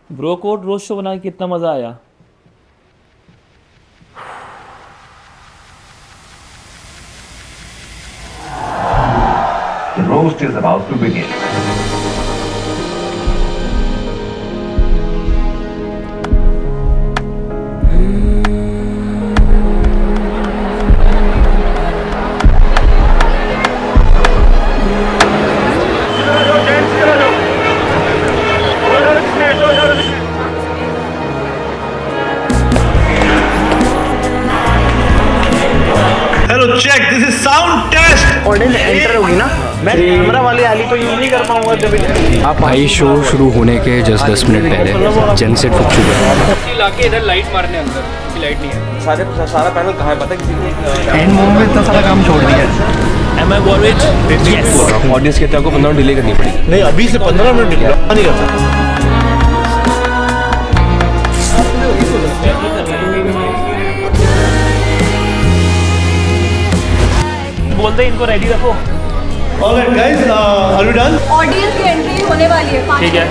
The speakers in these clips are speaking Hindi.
ब्रो कोड रोज शो बना के कितना मज़ा आया। The roast is about to begin. Hello check this is sound test. Audience enter होगी ना, मैं कैमरा वाले आली तो यूज नहीं कर पाऊंगा जब आप भाई शो शुरू होने के जस्ट 10 मिनट पहले जेनसेट फूक चुके हैं। लाके इधर लाइट मारने अंदर की लाइट नहीं है। सारा पैनल कहाँ है पता है किसी को? एंड मोमेंट में इतना सारा काम छोड़ दिया। Am I worried? Yes. Audience कहते हैं आपको 15 मिनट डिले करनी पड़ेगी। नहीं अभी से 15 मिनट नहीं करता। बोलते हैं इनको रेडी रखो। Alright guys, are we done? Audience की एंट्री होने वाली है। ठीक है।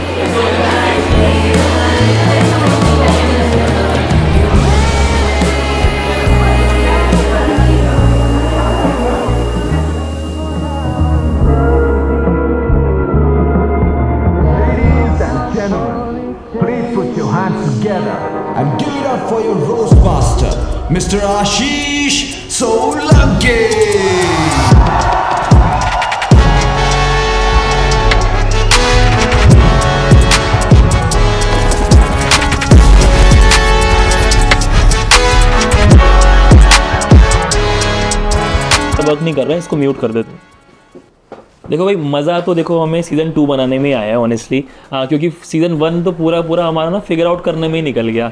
Please put your hands together and give it up for your roast master, Mr. Ashish Solanki. Work नहीं कर रहा है, इसको म्यूट कर देते। देखो भाई, मज़ा तो देखो हमें सीज़न 2 बनाने में आया है ऑनेस्टली, क्योंकि सीज़न 1 तो पूरा हमारा ना फिगर आउट करने में ही निकल गया।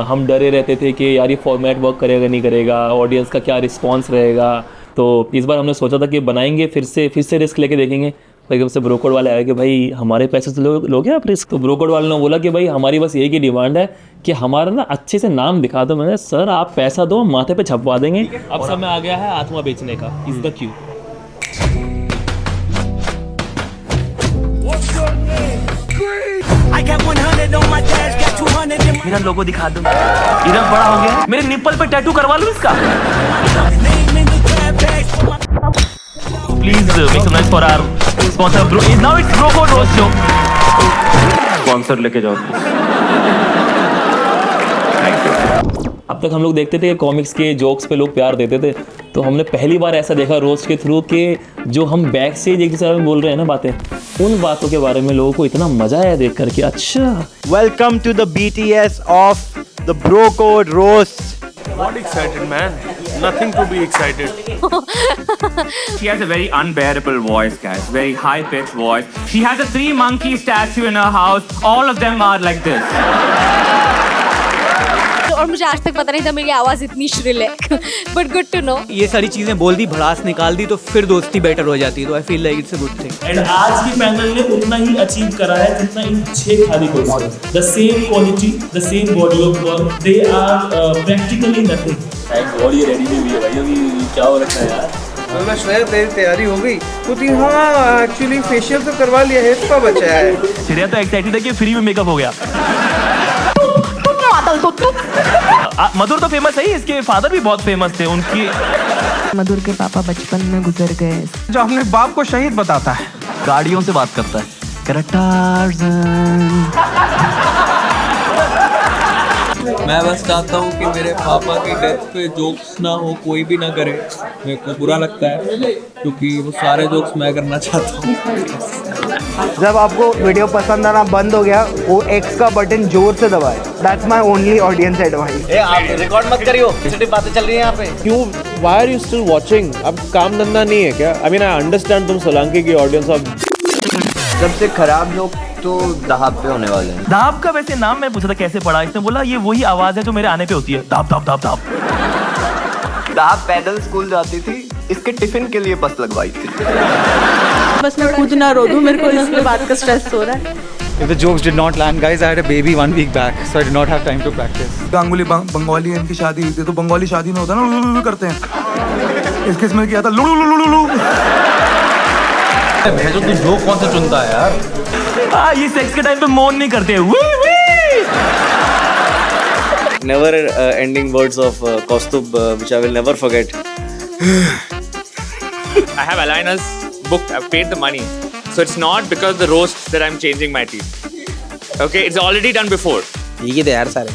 हम डरे रहते थे कि यार ये फॉर्मेट वर्क करेगा नहीं करेगा, ऑडियंस का क्या रिस्पॉन्स रहेगा। तो इस बार हमने सोचा था कि बनाएंगे, फिर से रिस्क लेके देखेंगे। तो एकदम से ब्रोकोड वाले आए कि भाई हमारे पैसे से लोगे आप रिस्क। तो ब्रोकोड वाले ने बोला कि भाई हमारी बस एक ही डिमांड है कि हमारा ना अच्छे से नाम दिखा दो। मैंने सर आप पैसा दो, माथे पे छपवा देंगे। अब समय आ गया है आत्मा बेचने का। Is the Q. मेरा लोगो दिखा दो। इधर बड़ा हो गया, मेरे निप्पल पे टैटू करवा लो इसका। Please make some noise for our sponsor bro. Now it's bro code roast show. Sponsor लेके जाओ। अब तक हम लोग देखते थे कि कॉमिक्स के जोक्स पे लोग प्यार देते थे, तो हमने पहली बार ऐसा देखा रोस्ट के थ्रू कि जो हम बैक से एक दूसरे में बोल रहे हैं ना बातें, उन बातों के बारे में लोगों को इतना मजा आया देख करके। अच्छा, welcome to the BTS of the bro code roast. Not excited, man. Nothing to be excited. She has a very unbearable voice, guys. Very high-pitched voice. She has a 3-monkey statue in her house. All of them are like this. और मुझे आज तक पता नहीं था मेरी आवाज़ इतनी श्रिल है। But good to know. ये सारी चीजें बोल दी, भड़ास निकाल दी, तो फिर दोस्ती बेटर हो जाती है। तो I feel like it's a good thing. And आज की पैनल ने उतना ही अचीव करा है जितना इन 6 खादी course. The same quality, the same body of work, they are practically nothing. Thank god ये रेडी नहीं हुई है भाई, अभी क्या हो रखा है यार। मैं श्रेय तेरी तैयारी हो गई कुछ? हाँ एक्चुअली फेशियल तो करवा लिया है, इसका बचा है। श्रेया तो एक्साइटेड है कि फ्री में मेकअप हो गया। मधुर तो फेमस है ही, इसके फादर भी बहुत फेमस थे। उनकी मधुर के पापा बचपन में गुजर गए। जो अपने बाप को शहीद बताता है, गाड़ियों से बात करता है। मैं बस चाहता हूँ कि मेरे पापा की डेथ पे जोक्स ना हो, कोई भी ना करे। मेरे को बुरा लगता है क्योंकि वो सारे जोक्स मैं करना चाहता हूँ। जब आपको वीडियो पसंद आना बंद हो गया, वो X का बटन जोर से दबाए। That's my only audience advice. आप रिकॉर्ड मत करियो, सिर्फ बातें चल रही हैं यहाँ पे। क्यों? Why are you still watching? अब काम धंधा नहीं है क्या? I mean I understand तुम सोलंकी की ऑडियंस अब। सबसे खराब जोक तो दहाब पे होने वाले हैं। दाब का वैसे नाम मैं पूछा था कैसे पड़ा, इसने बोला ये वही आवाज है जो मेरे आने पे होती है, दाब दाब दाब दाब। दहाब पैदल स्कूल जाती थी, इसके टिफिन के लिए बस लगवाई थी। बस मैं खुद ना रो दूं, मेरे को इसके बात का स्ट्रेस हो रहा है। If the jokes did not land, guys, I had a baby 1 week back, so I did not have time to practice. Ganguly Bengali इनकी शादी हुई थी, तो बंगाली शादी में होता है ना लुलु करते हैं। इसके इसमें किया था लुलु लुलु लुलु। भेजो तू जोक कौन सा चुनता है यार? ये सेक्स के टाइम पे मौन नहीं करते। We we Never ending words of Kaustubh, which I will never forget. I have aligners booked. I've paid the money. So it's not because of the roast that I'm changing my teeth. Okay, it's already done before. ये तो यार सारे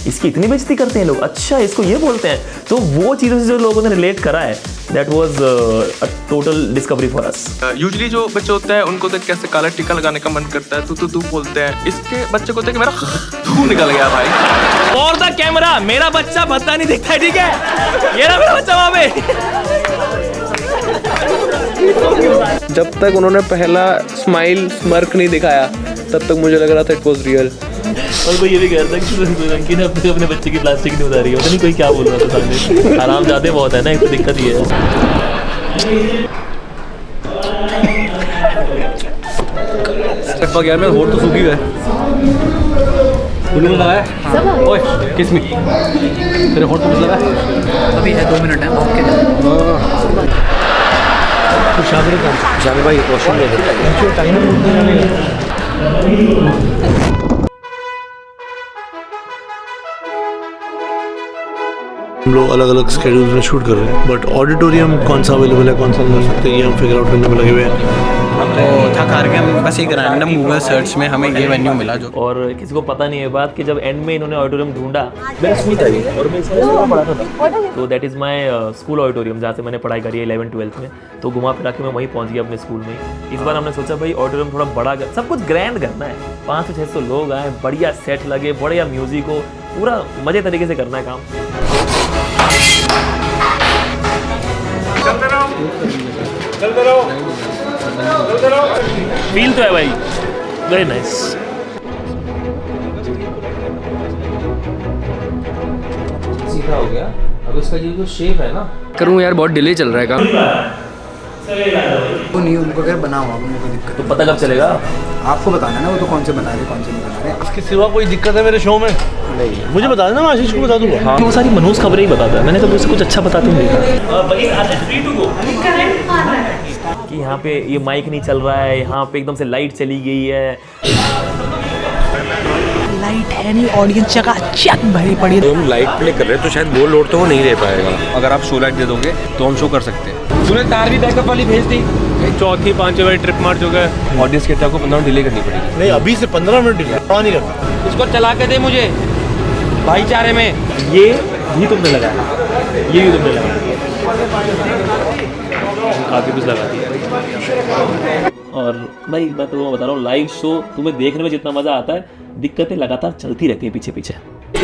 इसकी इतनी बेइज्जती करते हैं लोग, अच्छा इसको ये बोलते हैं, तो वो चीज़ों से जो लोगों ने रिलेट करा है, that was a total discovery for us. Usually जो बच्चे होते हैं उनको देख कैसे काला टीका लगाने का मन करता है, तू बोलते हैं। इसके बच्चे को देख मेरा थू निकल गया भाई। और द कैमरा, मेरा बच्चा भत्ता नहीं दिखता है, ठीक है, ये ना मेरा बच्चा वहाँ पे। जब तक उन्होंने पहला स्माइल स्मर्क नहीं दिखाया तब तक मुझे लग रहा था इट वाज रियल। और वो ये भी कह रहा था कि रंकी ने अपने बच्चे की प्लास्टिक नहीं उतारी, पता नहीं कोई क्या बोल रहा था सामने। आराम ज़्यादा बहुत है ना, एक तो दिक्कत ये है। स्टेप यार मेरा होठ तो सूखी हुआ है। बुलबुल लगा है? ओए किस में? तेरे होठ तो लगा है? अभी है 2 मिनट है ओके। तो शामिर भाई वॉशरूम ले हम लोग अलग अलग स्केड्यूल्स में शूट कर रहे हैं, बट ऑडिटोरियम कौन सा अवेलेबल है, कौन सा कर सकते हैं, ये हम फिगर आउट करने में लगे हुए हैं। हमको थक हार के हम बस एक रैंडम गूगल सर्च में हमें ये वेन्यू मिला जो, और किसी को पता नहीं है बात कि जब एंड में इन्होंने ऑडिटोरियम ढूंढा, मेरा स्कूल था ये और मैं इसमें पढ़ाता था, तो that is my school auditorium जहाँ से मैंने पढ़ाई करी है 11th-12th में। तो घुमा फिरा के मैं वहीं पहुँच गया अपने स्कूल में। इस बार हमने सोचा भाई ऑडिटोरियम थोड़ा बड़ा, सब कुछ ग्रैंड करना है, 500-600 लोग आए, बढ़िया सेट लगे, बढ़िया म्यूजिक हो, पूरा मजे तरीके से करना है काम। फील तो है भाई, वेरी नाइस। सीधा हो गया। अब इसका ये जो शेप है ना, करूँ यार बहुत डिले चल रहा है काम। वो नहीं, उनको अगर बना हुआ उनको कोई दिक्कत तो पता कब चलेगा? आपको बताना ना, वो तो कौन से बना रहे कौन से नहीं बना रहे। इसके सिवा कोई दिक्कत है मेरे शो में? नहीं, मुझे बता देना, मैं आशीष को बता दूंगा। हाँ, वो सारी मनोज खबरें ही बताता है, मैंने तो मुझसे कुछ अच्छा बताते नहीं कि यहाँ पे ये माइक नहीं चल रहा है, यहाँ पे एकदम से लाइट चली गई है, लाइट है नहीं, ऑडियंस जगह चक भरी पड़ी है। तो हम लाइट प्ले कर रहे हैं तो शायद वो लोड तो वो नहीं दे पाएगा। अगर आप शो लाइट दे दोगे तो हम शो कर सकते हैं। तूने तार भी बैकअप वाली भेज दी, चौथी 5 बजे ट्रिप मार चुका है। ऑडियंस कहता है को 15 मिनट डिले करनी पड़ेगी। नहीं, अभी से 15 मिनट डिले नहीं करता। इसको चला के दे मुझे भाईचारे में। ये भी तुमने लगाया, ये भी तुमने लगाया, काफ़ी कुछ लगा दिया। और भाई मैं तुम्हें बता रहा हूँ, लाइव शो तुम्हें देखने में जितना मज़ा आता है, दिक्कतें लगातार चलती रहती हैं पीछे पीछे।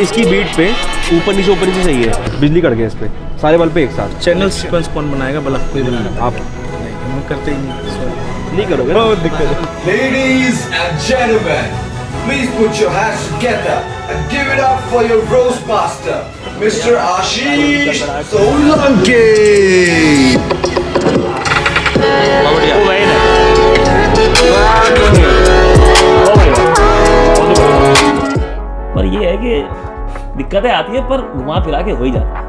इसकी बीट पे ऊपर नीचे सही है, बिजली कट गया इस पे, सारे बल्ब पे एक साथ। चैनल सीक्वेंस कौन बनाएगा? बल्ब कोई बनाएगा? आप हम करते ही नहीं करोगे, बहुत दिक्कत है। Ladies and gentlemen, please put your hands together and give it up for your roast master, Mr. Ashish Solanki. पर ये है कि दिक्कतें आती है, पर घुमा फिरा के हो ही जाता है।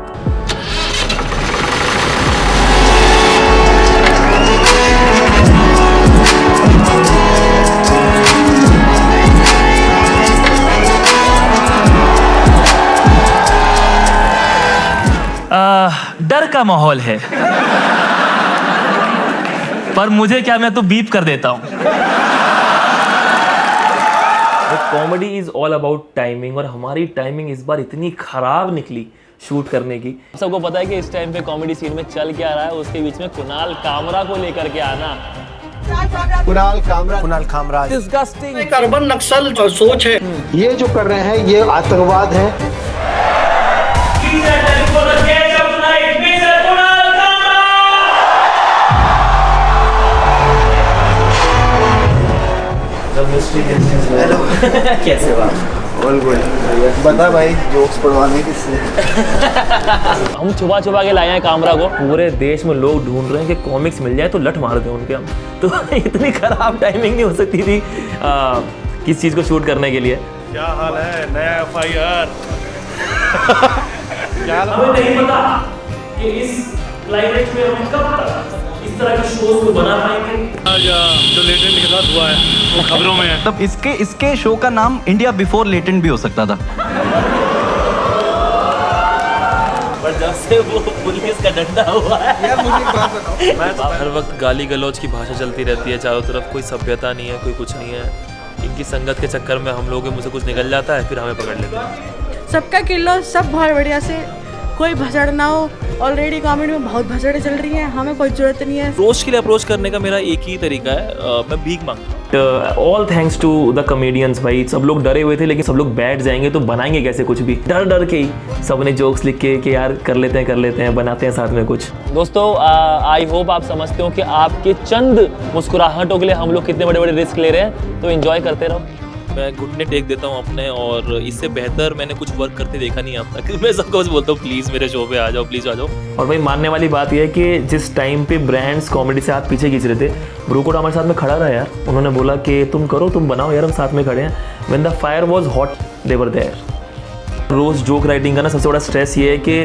डर का माहौल है, पर मुझे क्या, मैं तो बीप कर देता हूँ। Comedy is all about timing, और हमारी टाइमिंग इस बार इतनी खराब निकली शूट करने की। सबको पता है कि इस टाइम पे कॉमेडी सीन में चल क्या रहा है, उसके बीच में कुणाल कामरा को लेकर के आना। कुणाल कामरा डिस्गस्टिंग कार्बन नक्सल सोच है। ये जो कर रहे हैं ये आतंकवाद है। कैसे बात? बता भाई, जोक्स पढ़वाने किससे? हम छुपा छुपा के लाए हैं कामरा को। पूरे देश में लोग ढूंढ रहे हैं कि कॉमिक्स मिल जाए तो लट मार दें उनके हम। तो इतनी खराब टाइमिंग नहीं हो सकती थी किस चीज़ को शूट करने के लिए। क्या हाल है? नया FIR हमें नहीं पता कि इस क्लाइमेट में हम कब इस तरह के शोज को बना पाएंगे। जो लेटेंट के साथ हुआ है वो खबरों में है। तब इसके शो का नाम इंडिया बिफोर लेटेंट भी हो सकता था। पर जब से वो पुलिस का डंडा हुआ है यार मुझे एक बात बताओ, हर वक्त गाली गलौज की भाषा चलती रहती है चारों तरफ, कोई सभ्यता नहीं है, कोई कुछ नहीं है। इनकी संगत के चक्कर में हम लोगों के मुंह से कुछ निकल जाता है, फिर हमें पकड़ लेते हैं। सबका किलो सब बहुत बढ़िया से, कोई भसड़ ना हो। ऑलरेडी कमेंट में बहुत भसड़ें चल रही हैं, हमें कोई जरूरत नहीं है। रोस्ट के लिए अप्रोच करने का मेरा एक ही तरीका है, मैं भीख मांगता हूँ। All thanks to the comedians भाई, सब लोग डरे हुए थे लेकिन सब लोग बैठ जाएंगे तो बनाएंगे कैसे कुछ भी, डर डर के ही सबने जोक्स लिख के कि यार कर लेते हैं बनाते हैं साथ में कुछ। दोस्तों आई होप आप समझते हो कि आपके चंद मुस्कुराहटों के लिए हम लोग कितने बड़े बड़े रिस्क ले रहे हैं, तो एंजॉय करते रहो। मैं घुटने टेक देता हूँ अपने, और इससे बेहतर मैंने कुछ वर्क करते देखा नहीं अब तक। मैं सबको बस बोलता हूँ प्लीज़ मेरे शो पे आ जाओ, प्लीज़ आ जाओ। और भाई मानने वाली बात यह है कि जिस टाइम पे ब्रांड्स कॉमेडी से हाथ पीछे खींच रहे थे, ब्रूकोड हमारे साथ में खड़ा रहा यार। उन्होंने बोला कि तुम करो, तुम बनाओ यार, हम साथ में खड़े हैं। When the fire was hot they were there. रोज़ जोक राइटिंग का ना सबसे बड़ा स्ट्रेस ये है कि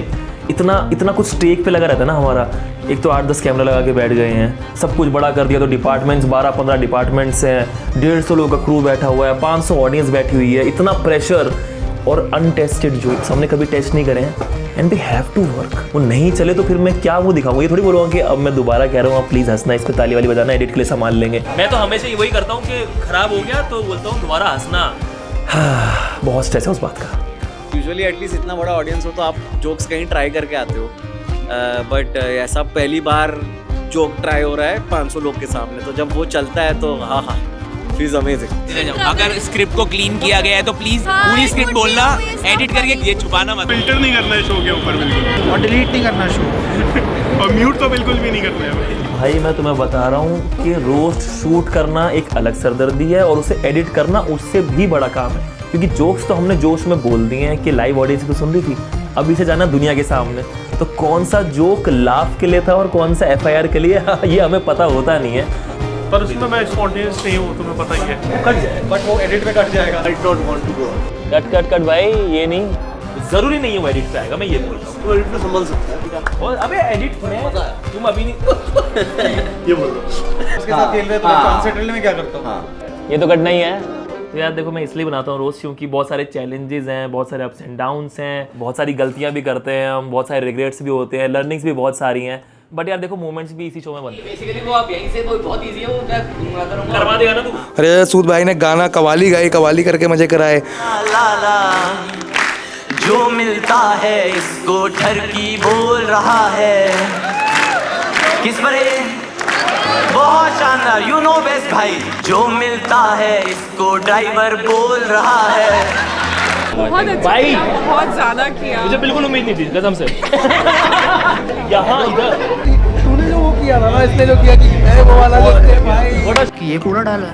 इतना कुछ स्टेक पे लगा रहता है ना हमारा। एक तो 8-10 कैमरा लगा के बैठ गए हैं, सब कुछ बड़ा कर दिया, तो डिपार्टमेंट्स 12-15 डिपार्टमेंट्स हैं, 150 लोगों का क्रू बैठा हुआ है, 500 ऑडियंस बैठी हुई है, इतना प्रेशर और अनटेस्टेड जोक्स हमने कभी टेस्ट नहीं करे हैं and they have to work. वो नहीं चले तो फिर मैं क्या वो दिखाऊंगा, ये थोड़ी बोलूँगा कि अब मैं दोबारा कह रहा हूँ आप प्लीज़ हंसना, इस पर ताली वाली बजाना, एडिट के लिए संभाल लेंगे। मैं तो हमेशा वही करता हूँ कि खराब हो गया तो बोलता हूँ दोबारा हंसना। बहुत स्ट्रेस है उस बात का। यूजुअली एटलीस्ट इतना बड़ा ऑडियंस हो तो आप जोक्स कहीं ट्राई करके आते हो, बट ऐसा पहली बार जोक ट्राई हो रहा है 500 लोग के सामने, तो जब वो चलता है तो हाँ फीज अमेजिंग। अगर स्क्रिप्ट को क्लीन किया गया है तो प्लीज पूरी स्क्रिप्ट बोलना, एडिट करके ये छुपाना मत। फिल्टर नहीं करना है शो के ऊपर बिल्कुल, और डिलीट नहीं करना शो और म्यूट तो बिल्कुल भी नहीं करना है। भाई मैं तुम्हें बता रहा हूँ कि रोस्ट शूट करना एक अलग सरदर्दी है और उसे एडिट करना उससे भी बड़ा काम है, क्योंकि जोक्स तो हमने जोश में बोल दिए हैं कि लाइव ऑडियंस तो सुन रही थी, अब इसे जाना दुनिया के सामने, तो कौन सा जोक लाफ के लिए था और कौन सा FIR के लिए ये हमें पता होता नहीं है। पर उसमें मैं स्पॉन्टेनियस नहीं हूँ, तुम्हें पता ही है। कट जाए, बट वो एडिट में कट जाएगा। I don't want to go cut भाई, ये नहीं जरूरी नहीं है वो एडिट पे आएगा, मैं ये बोल रहा हूँ। तो एडिट तो संभल सकता है। और अबे एडिट में तुम अभी नहीं ये बोल रहा हूँ उसके साथ खेल रहे तो ट्रांसलेटर में क्या करता हूँ। ये तो करना ही है। तो यार देखो मैं इसलिए बनाता हूँ रोज़ क्योंकि बहुत सारे चैलेंजेस हैं, बहुत सारे अप्स एंड डाउन्स हैं, बहुत सारी गलतियाँ भी करते हैं हम, बहुत सारे रिग्रेट्स भी होते हैं, लर्निंग्स भी बहुत सारी हैं, बट यार देखो मोमेंट्स भी इसी शो में बनते हैं। बेसिकली वो आप यहीं से बहुत इजी है, वो करवा देगा ना तू। अरे सूद भाई ने गाना कवाली गाई, कवाली करके मजे कराए। जो मिलता है इसको ठरकी बोल रहा है, किस पर बहुत शानदार, यू नो बेस्ट भाई। जो मिलता है इसको ड्राइवर बोल रहा है। बहुत अच्छा भाई किया, बहुत ज्यादा किया। मुझे बिल्कुल उम्मीद नहीं थी कसम से। यहाँ इधर तूने जो वो किया था ना, इसने जो किया कि मैं वो वाला लेते भाई कि ये पूरा डाला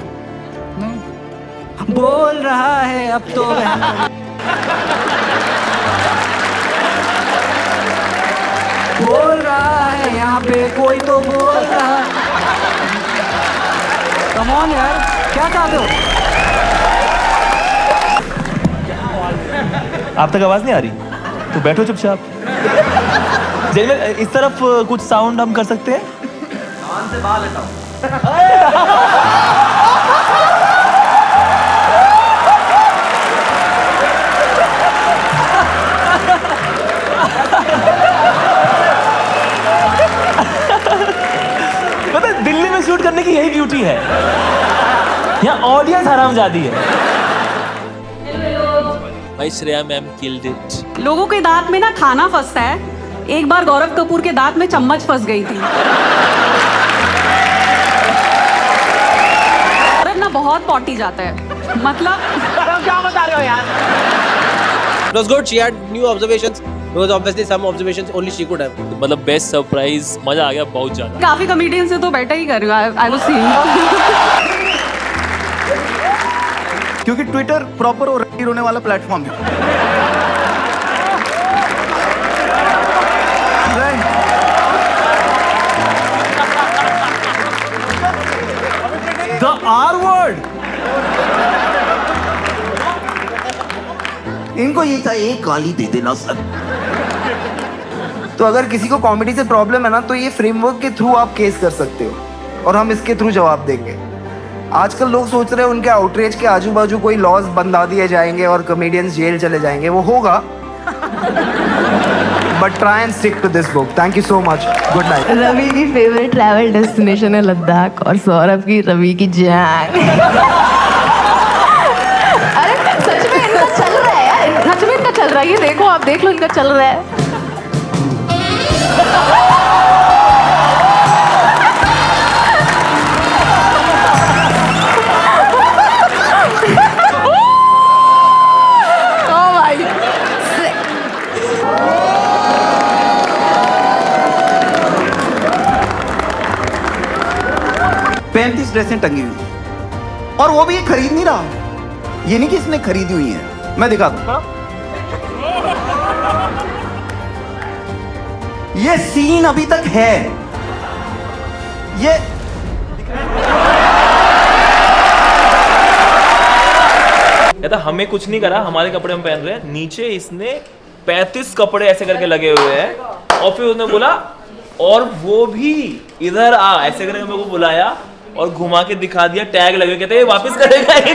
बोल रहा है अब तो बोल रहा है यहाँ पे कोई तो बोल रहा। कम ऑन यार, क्या चाहते हो? आप तक आवाज नहीं आ रही तो बैठो चुपचाप। जेल में इस तरफ कुछ साउंड हम कर सकते हैं। कान से बाल हटाओ। पता है दिल्ली में शूट करने की यही ब्यूटी है, यहाँ ऑडियंस हरामजादी है। भाई श्रेया मैम किल्ड इट। लोगों के दांत में ना खाना फंसता है, एक बार गौरव कपूर के दांत में चम्मच फंस गई थी। गौरव ना बहुत पॉटी जाता है, मतलब क्या बता रहे हो यार। It was good. She had new observations. Because obviously some observations only she could have. मतलब बेस्ट सरप्राइज, मजा आ गया बहुत ज्यादा। काफी कॉमेडियन से तो बैठा ही कर रही हूँ। आई वाज सीइंग क्योंकि ट्विटर प्रॉपर और रही होने वाला प्लेटफॉर्म है। The R word. इनको ये था एक गाली दे देना सर, तो अगर किसी को कॉमेडी से प्रॉब्लम है ना, तो ये फ्रेमवर्क के थ्रू आप केस कर सकते हो और हम इसके थ्रू जवाब देंगे। आजकल लोग सोच रहे हैं उनके आउटरीच के आजू बाजू कोई लॉज बंधा दिए जाएंगे और कॉमेडियंस जेल चले जाएंगे, वो होगा but try and stick to this book. Thank you so much, good night. Ravi की फेवरेट ट्रैवल डेस्टिनेशन है लद्दाख और सौरभ की रवि की जान। अरे सच में इनका चल रहा है यार, सच में इनका चल रहा है, ये देखो आप देख लो इनका चल रहा है। Oh my God. 35 ड्रेसें टंगी हुई और वो भी ये खरीद नहीं रहा। ये नहीं कि इसने खरीदी हुई है, मैं दिखाता हूं। ये सीन अभी तक है, ये कहता हमें कुछ नहीं करा, हमारे कपड़े हम पहन रहे हैं। नीचे इसने 35 कपड़े ऐसे करके लगे हुए हैं और फिर उसने बोला और वो भी इधर आ, ऐसे करके मेरे को बुलाया और घुमा के दिखा दिया, टैग लगे, कहते ये वापस करेगा ही।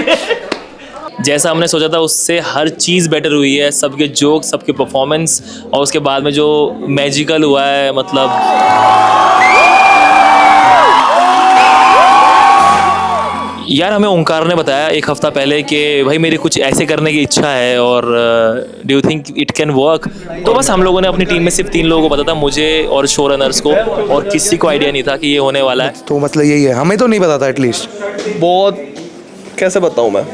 जैसा हमने सोचा था उससे हर चीज़ बेटर हुई है, सबके जोक, सबके परफॉर्मेंस और उसके बाद में जो मैजिकल हुआ है, मतलब यार हमें ओंकार ने बताया एक हफ्ता पहले कि भाई मेरी कुछ ऐसे करने की इच्छा है और do you think it can work. तो बस हम लोगों ने अपनी टीम में सिर्फ 3 लोगों को पता था, मुझे और शो रनर्स को, और किसी को आइडिया नहीं था कि ये होने वाला है। तो मतलब यही है, हमें तो नहीं पता था एटलीस्ट। बहुत कैसे बताऊँ मैं,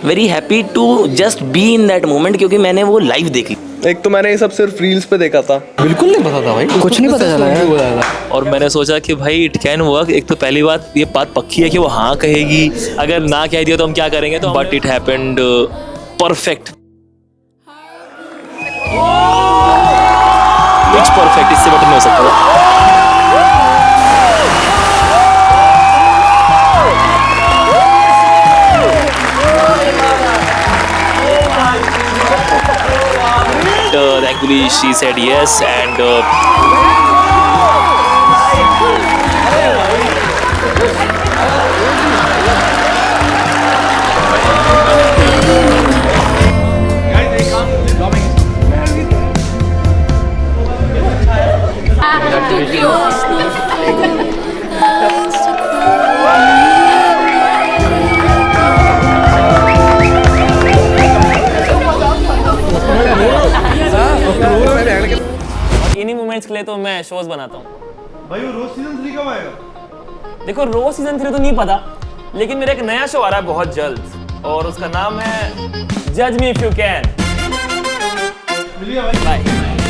very happy to just be in that moment, क्योंकि मैंने वो लाइव देखी। एक तो मैंने ये सब सिर्फ रील्स पे देखा था, बिल्कुल नहीं पता था भाई, कुछ नहीं पता चला। और मैंने सोचा कि भाई इट कैन वर्क। एक तो पहली बात ये बात पक्की है कि वो हाँ कहेगी, अगर ना कह दिया तो हम क्या करेंगे, तो but it happened perfect, pitch perfect, इससे बेटर नहीं हो सकता। Thankfully she said yes and इन्हीं मोमेंट्स के लिए तो मैं शोज बनाता हूँ भाई। वो रोज सीजन 3 कब आएगा? देखो रोज सीजन 3 तो नहीं पता, लेकिन मेरा एक नया शो आ रहा है बहुत जल्द और उसका नाम है जज मी इफ यू कैन। मिलिए भाई। बाय।